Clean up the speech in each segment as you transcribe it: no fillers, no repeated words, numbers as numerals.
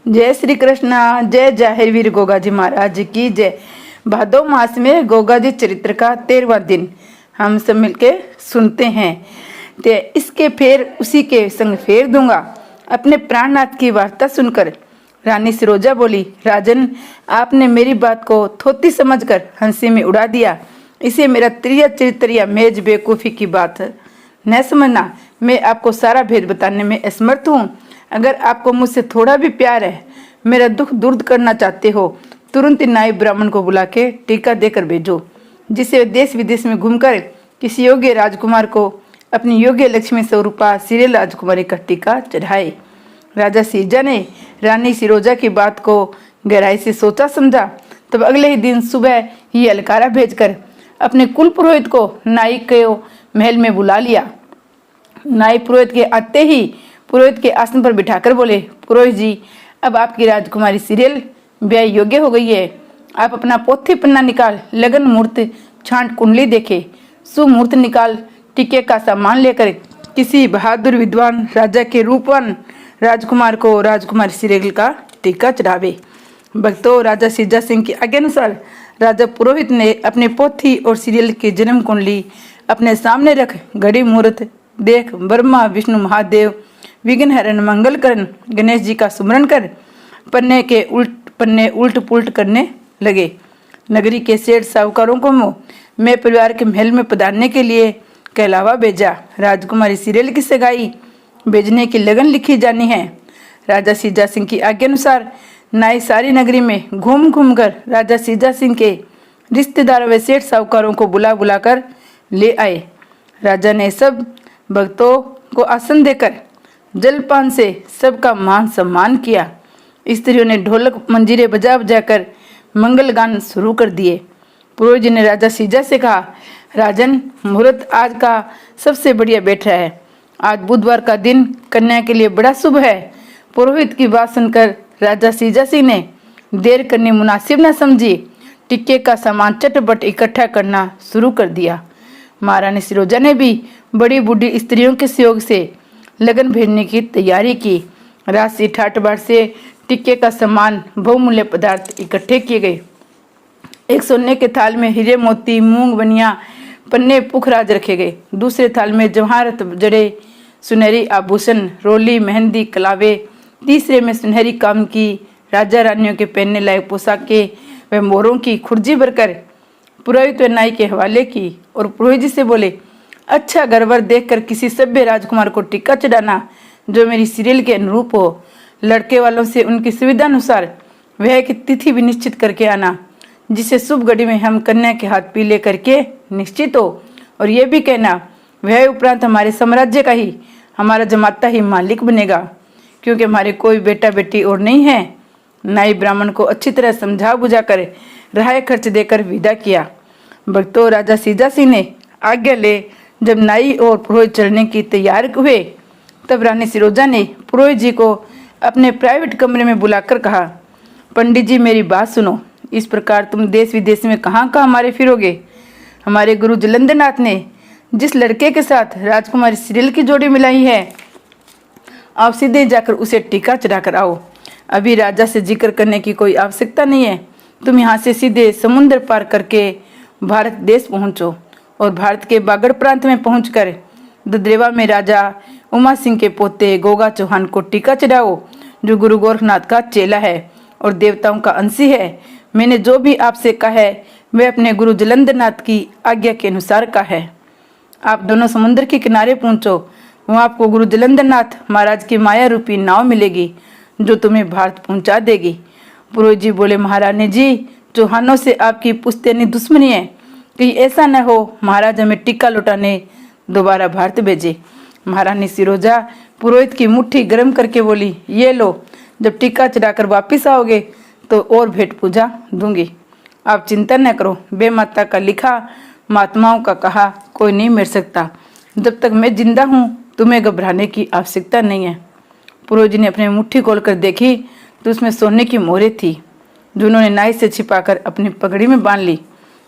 जय श्री कृष्णा। जय जाहिर वीर गोगा जी महाराज की जय। भादो मास में गोगा जी चरित्र का 13वां दिन हम सब मिलके सुनते हैं। ते इसके फेर उसी के संग फेर दूंगा। अपने प्राणनाथ की वार्ता सुनकर रानी सिरोजा बोली, राजन, आपने मेरी बात को थोती समझकर हंसी में उड़ा दिया। इसे मेरा त्रिया चरित्र या मेज बेवकूफ़ी की बात न समझना। मैं आपको सारा भेद बताने में असमर्थ हूँ। अगर आपको मुझसे थोड़ा भी प्यार है, मेरा दुख दूर करना चाहते हो, तुरंत नायब ब्राह्मण को बुला के टीका देकर भेजो, जिसे देश विदेश में घूमकर किसी योग्य राजकुमार को अपनी योग्य लक्ष्मी स्वरूपा सिरिल राजकुमारी का टीका चढ़ाए। राजा सीजा ने रानी सिरोजा की बात को गहराई से सोचा समझा। तब अगले ही दिन सुबह ही अलकारा भेजकर अपने कुल पुरोहित को नायक के महल में बुला लिया। नायक पुरोहित के आते ही पुरोहित के आसन पर बिठाकर बोले, पुरोहित जी, अब आपकी राजकुमारी सिरिल ब्याह योग्य हो गई है। आप अपना पोथी पन्ना निकाल लगन मुहूर्त छांट कुंडली देखे, सुमुहूर्त निकाल टीके का सामान लेकर किसी बहादुर विद्वान राजा के रूपवान राजकुमार को राजकुमारी सिरिल का टीका चढ़ावे। भक्तों, राजा सीजा सिंह की आज्ञा अनुसार राजा पुरोहित ने अपने पोथी और सिरिल की जन्म कुंडली अपने सामने रख घड़ी मुहूर्त देख ब्रह्मा विष्णु महादेव विघ्न हरण मंगल करण गणेश जी का सुमरण कर पन्ने उल्ट पुल्ट करने लगे। नगरी के सेठ साहूकारों को मैं परिवार के महल में पधारने के लिए कहलावा भेजा। राजकुमारी सिरिल की सगाई भेजने की लगन लिखी जानी है। राजा सीजा सिंह की आज्ञा अनुसार नाई सारी नगरी में घूम घूम कर राजा सीजा सिंह के रिश्तेदारों व सेठ साहूकारों को बुला बुलाकर ले आए। राजा ने सब भक्तों को आसन देकर जलपान से सबका मान सम्मान किया। स्त्रियों ने ढोलक मंजीरे बजा बजाकर मंगल गान शुरू कर दिए। पुरोहित जी ने राजा सीजा से कहा, राजन, मुहूर्त आज का सबसे बढ़िया बैठ रहा है। आज बुधवार का दिन कन्या के लिए बड़ा शुभ है। पुरोहित की बात सुनकर राजा सीजा सिंह ने देर करनी मुनासिब न समझी टिक्के का सामान चटपट इकट्ठा करना शुरू कर दिया। महारानी सिरोजा ने भी बड़ी बूढ़ी स्त्रियों के सहयोग से लगन भेजने की तैयारी की। राशि ठाट से टिक्के का सामान बहुमूल्य पदार्थ इकट्ठे किए गए। एक सोने के थाल में हीरे मोती मूंग बनिया पन्ने पुखराज रखे गए। दूसरे थाल में जवाहरत जड़े सुनहरी आभूषण रोली मेहंदी कलावे। तीसरे में सुनहरी काम की राजा रानियों के पहनने लायक पोशाकें व मोरों की खुर्जी भरकर पुरोहित व नाई के हवाले की और पुरोहित जी से बोले, अच्छा गरवर देखकर किसी सभ्य राजकुमार को टीका चढ़ाना जो मेरी सिरिल के अनुरूप हो। लड़के वालों से उनकी सुविधा अनुसार वह की तिथि भी निश्चित करके आना, जिसे शुभ घड़ी में हम कन्या के हाथ पीले करके निश्चित हो। और ये भी कहना, वह उपरांत हमारे साम्राज्य का ही हमारा जमाता ही मालिक बनेगा, क्योंकि हमारे कोई बेटा बेटी और नहीं है। नाई ब्राह्मण को अच्छी तरह समझा बुझाकर रहाय खर्च देकर विदा किया। भक्तों, राजा सीजा सिंह ने आज्ञा ले जब नाई और पुरोहित चलने की तैयार हुए, तब रानी सिरोजा ने पुरोहित जी को अपने प्राइवेट कमरे में बुलाकर कहा, पंडित जी, मेरी बात सुनो। इस प्रकार तुम देश विदेश में कहाँ कहाँ हमारे फिरोगे। हमारे गुरु जलंधरनाथ ने जिस लड़के के साथ राजकुमारी सिरिल की जोड़ी मिलाई है, आप सीधे जाकर उसे टीका चढ़ाकर आओ। अभी राजा से जिक्र करने की कोई आवश्यकता नहीं है। तुम यहाँ से सीधे समुद्र पार करके भारत देश पहुँचो और भारत के बागड़ प्रांत में पहुँचकर ददरेवा में राजा उमा सिंह के पोते गोगा चौहान को टीका चढ़ाओ, जो गुरु गोरखनाथ का चेला है और देवताओं का अंशी है। मैंने जो भी आपसे कहा है वह अपने गुरु जलंधरनाथ की आज्ञा के अनुसार का है। आप दोनों समुद्र के किनारे पहुंचो, वहाँ आपको गुरु जलंधरनाथ महाराज की माया रूपी नाव मिलेगी जो तुम्हें भारत पहुंचा देगी। पुरोहित जी बोले, महारानी जी, चौहानों से आपकी पुश्तैनी दुश्मनी है, कहीं ऐसा न हो महाराज हमें टीका लौटाने दोबारा भारत भेजे। महारानी सिरोजा पुरोहित की मुट्ठी गर्म करके बोली, ये लो, जब टीका चढ़ाकर वापिस आओगे तो और भेंट पूजा दूंगी। आप चिंता न करो, बेमाता का लिखा महात्माओं का कहा कोई नहीं मिट सकता। जब तक मैं जिंदा हूँ तुम्हें घबराने की आवश्यकता नहीं है। पुरोहित जी ने अपनी मुट्ठी खोलकर देखी तो उसमें सोने की मोहरें थी, जो उन्होंने नाई से छिपाकर अपनी पगड़ी में बांध ली।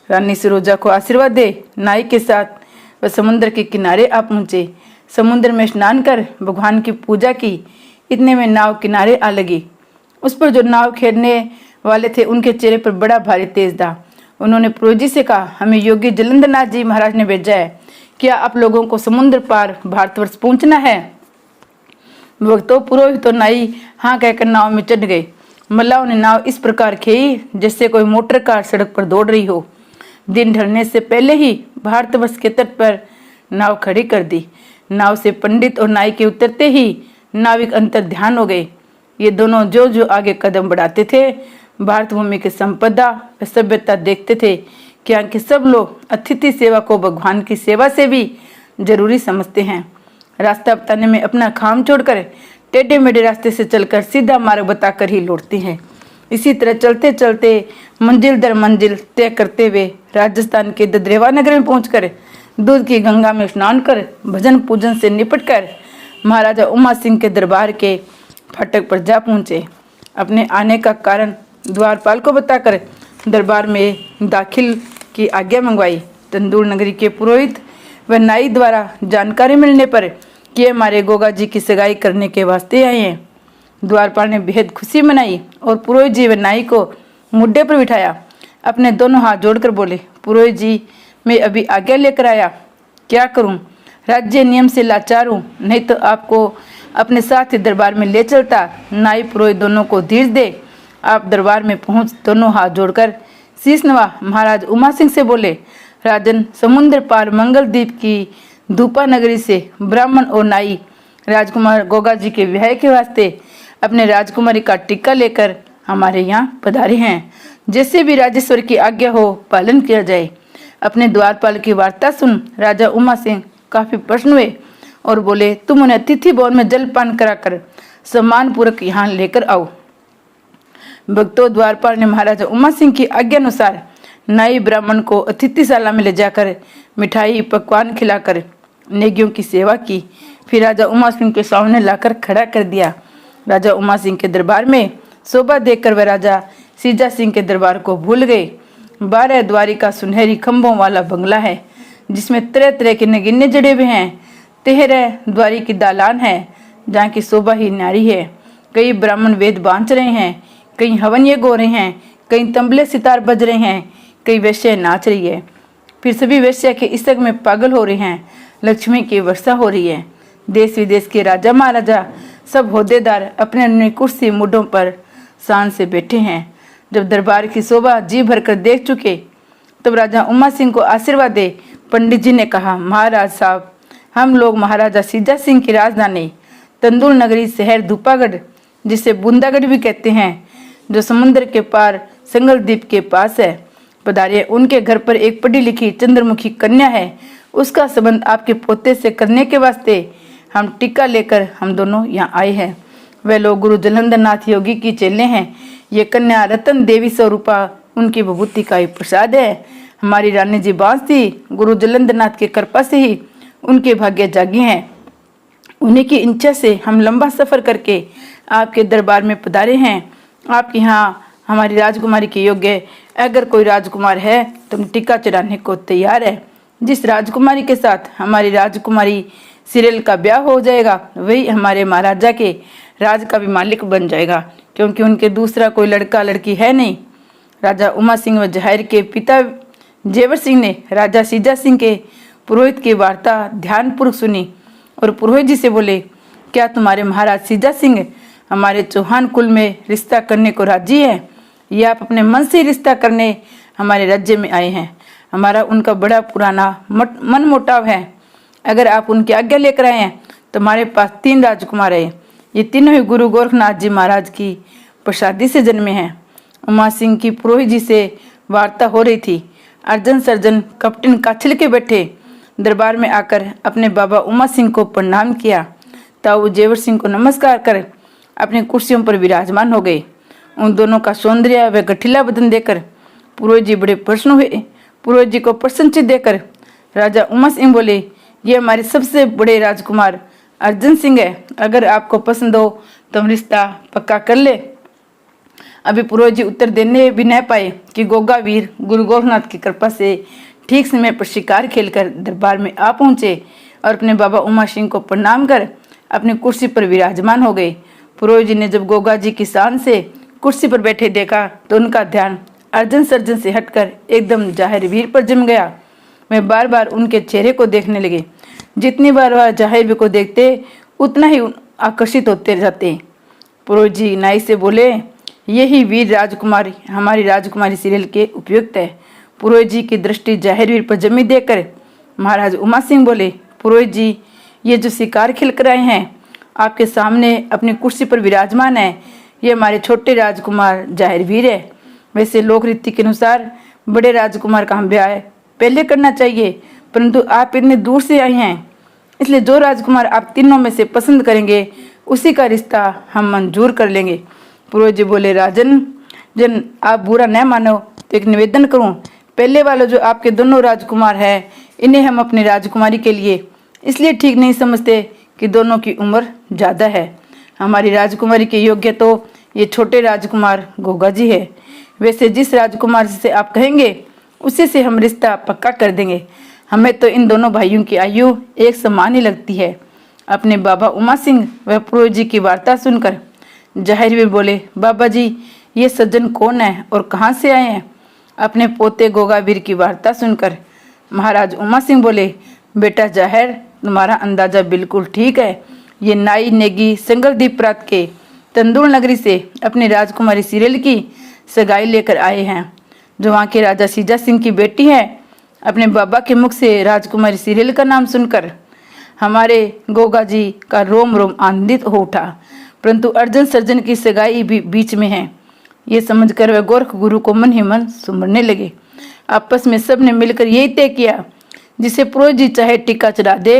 रानी सिरोजा को आशीर्वाद दे नाई के साथ वह समुद्र के किनारे आ पहुँचे। समुद्र में स्नान कर भगवान की पूजा की। इतने में नाव किनारे आ लगी। उस पर जो नाव खेलने वाले थे उनके चेहरे पर बड़ा भारी तेज था। उन्होंने पुरोहित जी से कहा, हमें योगी जलंधरनाथ जी महाराज ने भेजा है, क्या आप लोगों को समुद्र पार भारतवर्ष पहुंचना है? भक्तों, पुरोहित और नाई हाँ कहकर नाव में चढ़ गए। मल्लाहों ने नाव इस प्रकार खेई जैसे कोई मोटर कार सड़क पर दौड़ रही हो। दिन ढलने से पहले ही भारतवर्ष के तट पर नाव खड़ी कर दी। नाव से पंडित और नाई के उतरते ही नाविक अंतर ध्यान हो गए। ये दोनों जो जो आगे कदम बढ़ाते थे, भारत भूमि की संपदा व सभ्यता देखते थे। क्या कि सब लोग अतिथि सेवा को भगवान की सेवा से भी जरूरी समझते हैं। रास्ता बताने में अपना काम छोड़कर टेढ़े मेढ़े रास्ते से चलकर सीधा मार्ग बताकर ही लौटते हैं। इसी तरह चलते चलते मंजिल दर मंजिल तय करते हुए राजस्थान के ददरेवा नगर में पहुंचकर दूध की गंगा में स्नान कर भजन पूजन से निपटकर महाराजा उमा सिंह के दरबार के फाटक पर जा पहुंचे। अपने आने का कारण द्वारपाल को बताकर दरबार में दाखिल की आज्ञा मंगवाई। तंदूर नगरी के पुरोहित व नाई द्वारा जानकारी मिलने पर कि हमारे गोगा जी की सगाई करने के वास्ते आए हैं। द्वारपाल ने बेहद खुशी मनाई और पुरोहित जी व नाई को मुड्ढे पर बिठाया। अपने दोनों हाथ जोड़कर बोले, पुरोहित जी, मैं अभी आज्ञा लेकर आया, क्या करूं? राज्य नियम से लाचार हूं, नहीं तो आपको अपने साथ ही दरबार में ले चलता। नाई पुरोहित दोनों को धीरज दे आप दरबार में पहुंच दोनों हाथ जोड़कर शीश नवा महाराज उमा सिंह से बोले, राजन, समुद्र पार मंगलद्वीप की धूपा नगरी से ब्राह्मण और नाई राजकुमार गोगा जी के विवाह के वास्ते अपने राजकुमारी का टिक्का लेकर हमारे यहाँ पधारे हैं। जैसे भी राजेश्वर की आज्ञा हो पालन किया जाए। अपने द्वारपाल की वार्ता सुन राजा उमा सिंह काफी प्रसन्न हुए और बोले, तुम उन्हें अतिथि भवन में जलपान कराकर सम्मान पूर्वक यहाँ लेकर आओ। भक्तों, द्वारपाल ने महाराजा उमा सिंह की आज्ञा अनुसार नाई ब्राह्मण को अतिथिशाला में ले जाकर मिठाई पकवान खिलाकर नेगियों की सेवा की। फिर राजा उमा सिंह के सामने लाकर खड़ा कर दिया। राजा उमा सिंह के दरबार में शोभा देखकर वह राजा सीजा सिंह के दरबार को भूल गए। 12 द्वारी का सुनहरी खंभों वाला बंगला है जिसमें तरह तरह के नगीने जड़े हुए हैं। 13 द्वारी की दालान है जहाँ की शोभा ही नारी है। कई ब्राह्मण वेद बांध रहे हैं, कई हवन्य गो रहे हैं, कई तंबले सितार बज रहे हैं, कई वैश्य नाच रही है। फिर सभी वैश्य के इस में पागल हो रहे हैं। लक्ष्मी की वर्षा हो रही है। देश विदेश के राजा महाराजा सब होद्देदार अपने अपने कुर्सी मुड्ढों पर शान से बैठे हैं। जब दरबार की शोभा जी भरकर देख चुके तब राजा उमा सिंह को आशीर्वाद दे पंडित जी ने कहा, महाराज साहब, हम लोग महाराजा सीजा सिंह की राजधानी तंदूर नगरी शहर धूपागढ़, जिसे बूंदागढ़ भी कहते हैं, जो समुद्र के पार संगलद्वीप के पास है, पधारिए। उनके घर पर एक पढ़ी लिखी चंद्रमुखी कन्या है। उसका संबंध आपके पोते से करने के वास्ते हम टिक्का लेकर हम दोनों यहाँ आए हैं। वे लोग गुरु जलंधरनाथ योगी की चेले हैं। ये कन्या रतन देवी स्वरूपा उनकी विभूति का ही प्रसाद है। हमारी रानी जी बांस थी, गुरु जलंधरनाथ की कृपा से ही उनके भाग्य जागे हैं। उन्हीं की इच्छा से हम लंबा सफर करके आपके दरबार में पधारे हैं। आप यहाँ हमारी राजकुमारी के योग्य अगर कोई राजकुमार है तो टिक्का चढ़ाने को तैयार है। जिस राजकुमारी के साथ हमारी राजकुमारी सिरेल का ब्याह हो जाएगा वही हमारे महाराजा के राज का भी मालिक बन जाएगा, क्योंकि उनके दूसरा कोई लड़का लड़की है नहीं। राजा उमा सिंह व जहायर के पिता जेवर सिंह ने राजा सीजा सिंह के पुरोहित की वार्ता ध्यानपूर्वक सुनी और पुरोहित जी से बोले, क्या तुम्हारे महाराज सीजा सिंह हमारे चौहान कुल में रिश्ता करने को राजी है, या आप अपने मन से रिश्ता करने हमारे राज्य में आए हैं? हमारा उनका बड़ा पुराना मन मोटाव है। अगर आप उनकी आज्ञा लेकर आए हैं तो हमारे पास 3 राजकुमार हैं। ये तीनों ही गुरु गोरखनाथ जी महाराज की प्रसादी से जन्मे हैं। उमा सिंह की पुरोहित जी से वार्ता हो रही थी। अर्जन सर्जन कप्टिन काछल के बैठे दरबार में आकर अपने बाबा उमा सिंह को प्रणाम किया। ताऊ जेवर सिंह को नमस्कार कर अपनी कुर्सियों पर विराजमान हो गए। उन दोनों का सौंदर्य व गठिला बदन देखकर पुरोहित जी बड़े प्रसन्न हुए। पुरोहित जी को प्रसन्नचित देकर राजा उमा सिंह बोले, ये हमारे सबसे बड़े राजकुमार अर्जन सिंह है। अगर आपको पसंद हो तो हम रिश्ता पक्का कर ले। अभी पुरोहित जी उत्तर देने भी न पाए कि गोगा वीर गुरु गोरखनाथ की कृपा से ठीक समय पर शिकार खेलकर दरबार में आ पहुंचे और अपने बाबा उमा सिंह को प्रणाम कर अपनी कुर्सी पर विराजमान हो गए। पुरोहित जी ने जब गोगा जी की शान से कुर्सी पर बैठे देखा तो उनका ध्यान अर्जन सर्जन से हटकर एकदम जाहिर वीर पर जम गया। वे बार बार उनके चेहरे को देखने लगे। जितनी बार वह जाहिर वीर को देखते उतना ही आकर्षित होते जाते। पुरोहित जी नाई से बोले, यही वीर राजकुमारी हमारी राजकुमारी सीरियल के उपयुक्त है। पुरोहित जी की दृष्टि जाहिर वीर पर जमी देखकर महाराज उमा सिंह बोले, पुरोहित जी, ये जो शिकार खिल कर आए हैं आपके सामने अपनी कुर्सी पर विराजमान है, ये हमारे छोटे राजकुमार जाहिर वीर है। वैसे लोक रीति के अनुसार बड़े राजकुमार का हम ब्याह पहले करना चाहिए, परंतु आप इतने दूर से आए हैं, इसलिए जो राजकुमार आप तीनों में से पसंद करेंगे उसी का रिश्ता हम मंजूर कर लेंगे। पुरोहित जी बोले, राजन आप बुरा न मानो तो एक निवेदन करूं, पहले वाले जो आपके दोनों राजकुमार हैं इन्हें हम अपनी राजकुमारी के लिए इसलिए ठीक नहीं समझते कि दोनों की उम्र ज़्यादा है। हमारी राजकुमारी के योग्य तो ये छोटे राजकुमार गोगा जी है। वैसे जिस राजकुमार से आप कहेंगे उसी से हम रिश्ता पक्का कर देंगे। हमें तो इन दोनों भाइयों की आयु एक समान ही लगती है। अपने बाबा उमा सिंह व पुरोहित जी की वार्ता सुनकर जाहिर वीर बोले, बाबा जी ये सज्जन कौन है और कहाँ से आए हैं? अपने पोते गोगा वीर की वार्ता सुनकर महाराज उमा सिंह बोले, बेटा जाहिर, तुम्हारा अंदाजा बिल्कुल ठीक है। ये नाई नेगी संगलदीप प्रांत के तंदूर नगरी से अपनी राजकुमारी सीरियल की सगाई लेकर आए हैं, जो वहाँ के राजा सीजा सिंह की बेटी है। अपने बाबा के मुख से राजकुमारी सीरियल का नाम सुनकर हमारे गोगा जी का रोम रोम आनंदित हो उठा, परंतु अर्जन सर्जन की सगाई भी बीच में है। ये समझकर वह गोरख गुरु को मन ही मन सुमरने लगे। आपस में सब ने मिलकर यही तय किया, जिसे पुरोहित जी चाहे टीका चढ़ा दे,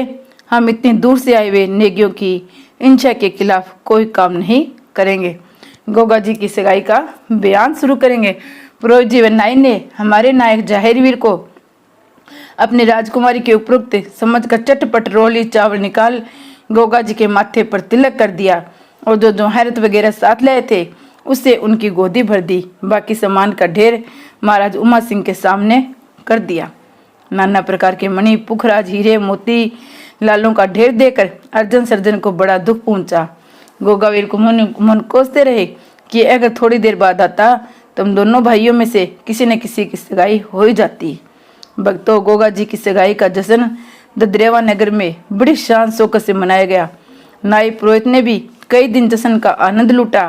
हम इतनी दूर से आए हुए नेगियों की इच्छा के खिलाफ कोई काम नहीं करेंगे। गोगा जी की सगाई का बयान शुरू करेंगे। पुरोहित जी व नाई ने हमारे नायक जाहिर वीर को अपनी राजकुमारी के उपयुक्त समझकर चटपट रोली चावल निकाल गोगा जी के माथे पर तिलक कर दिया और जो जौहरत वगैरह साथ लाए थे उससे उनकी गोदी भर दी। बाकी सामान का ढेर महाराज उमा सिंह के सामने कर दिया। नाना प्रकार के मणि पुखराज हीरे मोती लालों का ढेर देकर अर्जन सर्जन को बड़ा दुख पहुंचा। गोगावीर को मन कोसते रहे कि अगर थोड़ी देर बाद आता तो हम दोनों भाइयों में से किसी न किसी की सगाई हो ही जाती। भक्तों, गोगा जी की सगाई का जश्न ददरेवा नगर में बड़ी शान शौकत से मनाया गया। नाई पुरोहित ने भी कई दिन जश्न का आनंद लूटा।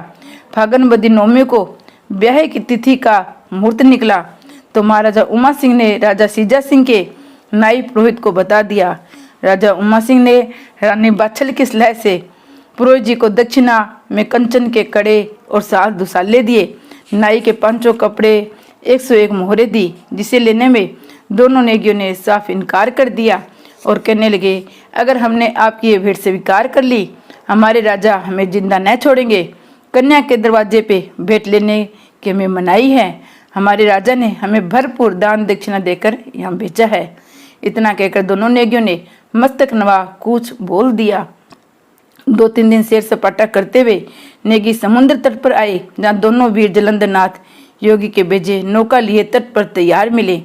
फागन बदी नौमी को ब्याह की तिथि का मुहूर्त निकला तो महाराजा उमा सिंह ने राजा सीजा सिंह के नाई पुरोहित को बता दिया। राजा उमा सिंह ने रानी बाछल की सलाह से पुरोहित जी को दक्षिणा में कंचन के कड़े और साल दुसाले दिए। नाई के 5 कपड़े 101 मोहरे दी, जिसे लेने में दोनों नेगियों ने साफ इनकार कर दिया और कहने लगे, अगर हमने आपकी ये भेंट स्वीकार कर ली, हमारे राजा हमें जिंदा न छोड़ेंगे। कन्या के दरवाजे पे भेंट लेने की हमें मनाही है। हमारे राजा ने हमें भरपूर दान दक्षिणा देकर यहाँ भेजा है। इतना कहकर दोनों नेगियों ने मस्तक नवा कूच बोल दिया। 2-3 दिन सैर सपाटा करते हुए नेगी समुद्र तट पर आए, जहाँ दोनों वीर जलंधर नाथ योगी के भेजे नौका लिए तट पर तैयार मिले।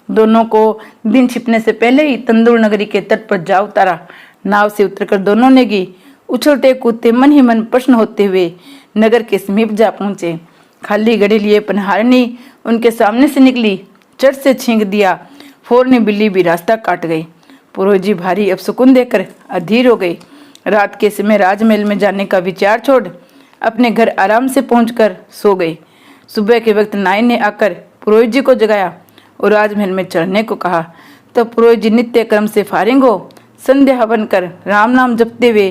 दोनों को दिन छिपने से पहले ही तंदूर नगरी के तट पर जा उतारा। नाव से उतरकर दोनों नेगी उछलते कूदते मन ही मन प्रश्न होते हुए नगर के समीप जा पहुंचे। खाली घड़ी लिए पनहारनी उनके सामने से निकली, चट से छींक दिया। फोरनी बिल्ली भी रास्ता काट गई। पुरोहित जी भारी अपशकुन देकर अधीर हो गए। रात के समय राजमहल में जाने का विचार छोड़ अपने घर आराम से पहुंचकर सो गए। सुबह के वक्त नाई ने आकर पुरोहित जी को जगाया और राजमहल में चढ़ने को कहा। तब पुरोहित जी नित्य क्रम से फारिग हो संध्या हवन कर राम नाम जपते हुए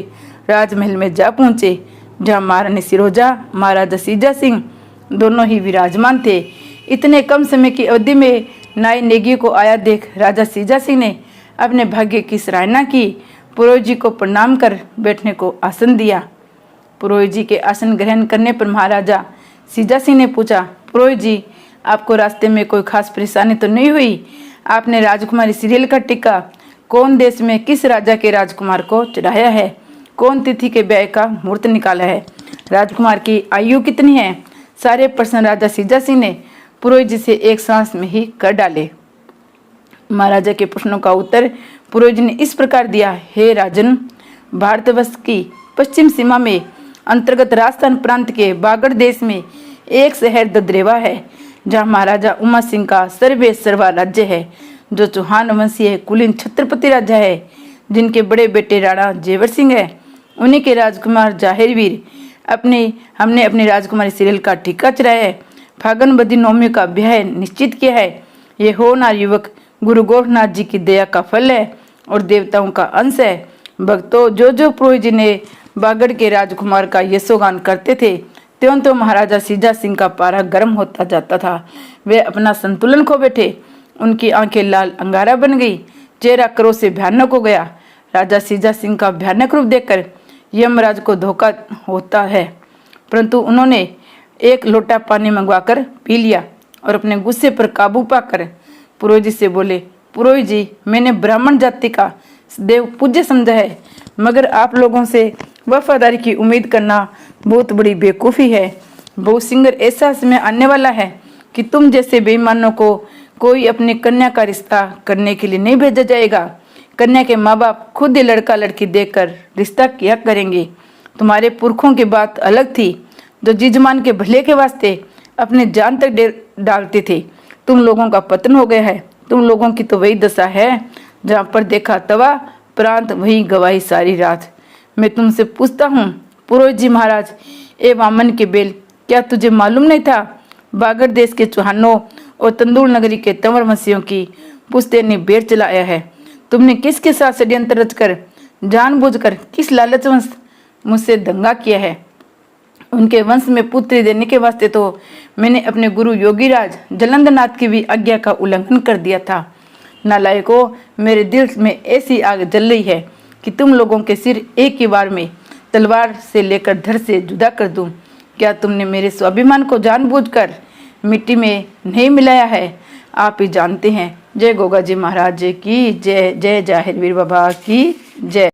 राजमहल में जा पहुंचे, जहाँ महारानी सिरोजा महाराजा सीजा सिंह दोनों ही विराजमान थे। इतने कम समय की अवधि में नाई नेगी को आया देख राजा सीजा सिंह ने अपने भाग्य की सराहना की। पुरोहित जी को प्रणाम कर बैठने को आसन दिया। पुरोहित जी के आसन ग्रहण करने पर महाराजा सीजा सिंह ने पूछा, पुरोहित जी, आपको रास्ते में कोई खास परेशानी तो नहीं हुई? आपने राजकुमारी सीरियल का टिक्का कौन देश में किस राजा के राजकुमार को चढ़ाया है? कौन तिथि के ब्याह का मुहूर्त निकाला है? राजकुमार की आयु कितनी है? सारे प्रश्न राजा सीजा सिंह ने पुरोहित जी से एक सांस में ही कर डाले। महाराजा के प्रश्नों का उत्तर पुरोहित जी ने इस प्रकार दिया, हे राजन, भारतवर्ष की पश्चिम सीमा में अंतर्गत राजस्थान प्रांत के बागड़ देश में एक शहर ददरेवा है, जहाँ महाराजा उमा सिंह का सर्वे सर्वा राज्य है, जो चौहान वंशीय कुलीन छत्रपति राजा है, जिनके बड़े बेटे राणा जेवर सिंह है। उन्हीं के राजकुमार जाहिरवीर हमने अपनी राजकुमारी सीरियल का टीका चढ़ाया है। फागन बदी नौमी का ब्याह निश्चित किया है। ये होनहार युवक गुरु गोरखनाथ जी की दया का फल है और देवताओं का अंश है। भक्तों, जो पुरोहित जी ने बागड़ के राजकुमार का यशोगान करते थे, त्यों तो महाराजा सीजा सिंह का पारा गर्म होता जाता था। वे अपना संतुलन खो बैठे। उनकी आंखें लाल अंगारा बन गई, चेहरा क्रोध से भयानक हो गया। राजा सीजा सिंह का भयानक रूप देखकर यमराज को धोखा होता है, परंतु उन्होंने एक लोटा पानी मंगवाकर पी लिया और अपने गुस्से पर काबू पाकर पुरोहित जी से बोले, पुरोहित जी, मैंने ब्राह्मण जाति का देव पूज्य समझा है, मगर आप लोगों से वफादारी की उम्मीद करना बहुत बड़ी बेवकूफ़ी है। बहुत सिंगर ऐसा समय आने वाला है कि तुम जैसे बेईमानों को कोई अपनी कन्या का रिश्ता करने के लिए नहीं भेजा जाएगा। कन्या के माँ बाप खुद ही लड़का लड़की देखकर रिश्ता किया करेंगे। तुम्हारे पुरखों की बात अलग थी, जो जिजमान के भले के वास्ते अपने जान तक डालते थे। तुम लोगों का पतन हो गया है। तुम लोगों की तो वही दशा है, जहाँ पर देखा तवा प्रांत वही गवाही सारी रात। मैं तुमसे पूछता हूँ पुरोहित जी महाराज, ए वामन के बेल, क्या तुझे मालूम नहीं था बागड़ देश के चौहानों और तंदूर नगरी के तंवर वंशियों की पुश्ते ने बेर चलाया है। तुमने किसके साथ षड्यंत्र रचकर जानबूझकर किस लालचवंश मुझसे दंगा किया है। उनके वंश में पुत्री देने के वास्ते तो मैंने अपने गुरु योगीराज जलंधरनाथ की भी आज्ञा का उल्लंघन कर दिया था। नालायकों, मेरे दिल में ऐसी आग जल रही है कि तुम लोगों के सिर एक ही बार में तलवार से लेकर धड़ से जुदा कर दूं। क्या तुमने मेरे स्वाभिमान को जानबूझकर मिट्टी में नहीं मिलाया है? आप ही जानते हैं। जय गोगा जी महाराज की जय। जय जाहिर वीर बाबा की जय।